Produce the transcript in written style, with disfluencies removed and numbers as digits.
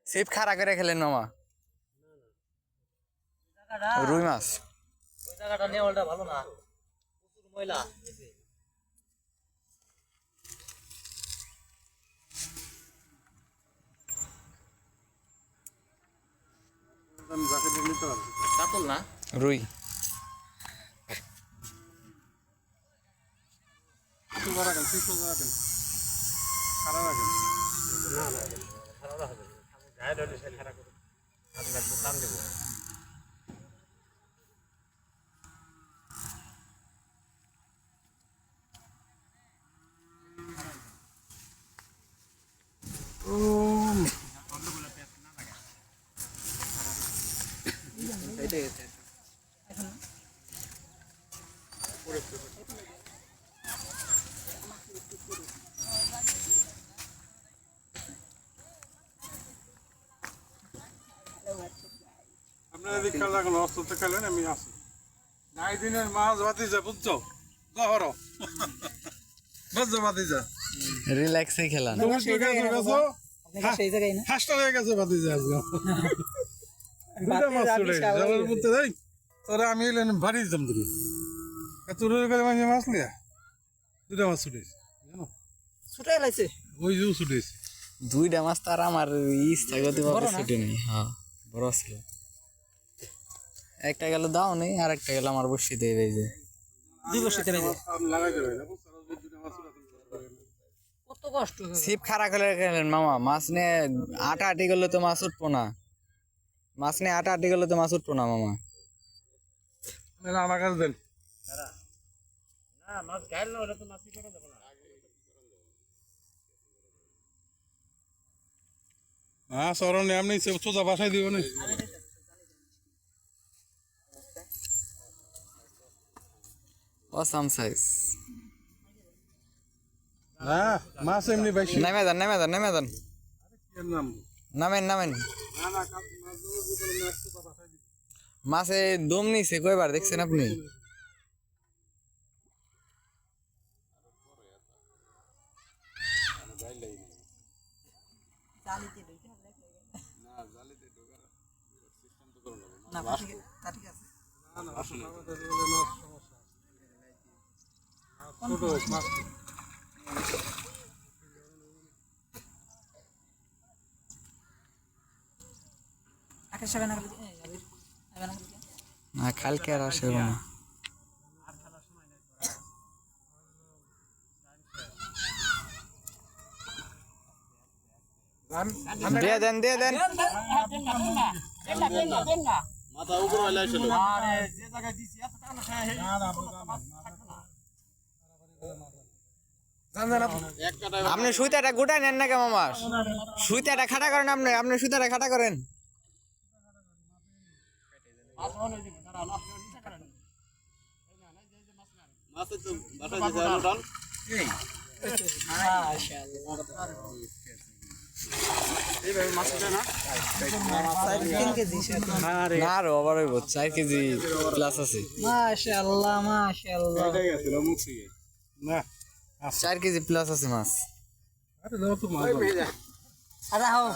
Sheep খাড়া করে খেলেন মামা। রুই মাছ ওই জায়গাটা নেওয়াটা ভালো না, প্রচুর ময়লা। কাতল না, রুই। আপনারা যদি খেয়াল রাখেন অস্ত্র খেলেন আমি আসি নাই দিনের মাছ ভাতিজা বুঝছো গহর বুঝছো ভাতিজা রিল্যাক্সে খেলান। তুমি তো গেছো সেই জায়গায় না হাসটা হয়ে গেছে ভাতিজা আজকে দুটা মাছ ছুড়ে জলের মধ্যে যাই তোরা আমি এলেন ভারী দিতাম তুমি এত রোজ করে মাঝে মাছ লিয়া দুটা মাছ ছুটেছি জানো ছুটাই লাইছে ওই যে ছুটেছি দুইটা মাছ তার আমার ইচ্ছা করতে পারবে ছুটে নেই। হ্যাঁ বড় ছিল, একটা গেল দাও নেই আর একটা গেল আমার বসি দিয়ে বেজে দুই বসিতে বেজে লাগাই দেবে না দুটা মাছ কত কষ্ট। ছিপ খাড়া করে খেলেন মামা। মাছ নিয়ে আটা আটি করলে তো মাছ উঠবো না, মাছ নিয়ে আটা আটি করলে তো মাছ উঠবো না মামা। আমার কাছে দেন না মাছ গাইল না হলে তো মাছই করে দেব না। হ্যাঁ সরণ এমনি সোজা বাসায় দিব না অসাম সাইজ। হ্যাঁ মাছ এমনি বেশি নেমে যান নেমে যান নেমে যান, নাম নামেন নামেন। না না মাছ সোজা বাসায় দিব মাছে দম নিছে কয়বার দেখছেন আপনি? না কালকে আর আসবে না। দিয়ে দেন দিয়ে দেন। মাথা উপরে হইলা ছিল আরে যে জায়গায় দিছি এত টানা খায় হে আপনি সুইতাটা গোটায় নেন না কে মামা? সুইতাটা খাটা করেন, আপনি আপনি সুইতাটা খাটা করেন। মাছ তো বাসায় দিছে আর ডাল এইভাবে মাছ ওঠে না না আরো আবার হইব 4 কেজি প্লাস আছে। মাশাআল্লাহ মাশাআল্লাহ এটাই গেছিল মুখি না 4 কেজি প্লাস আছে মাছ। আরে দাও তো মাছ আরে হাও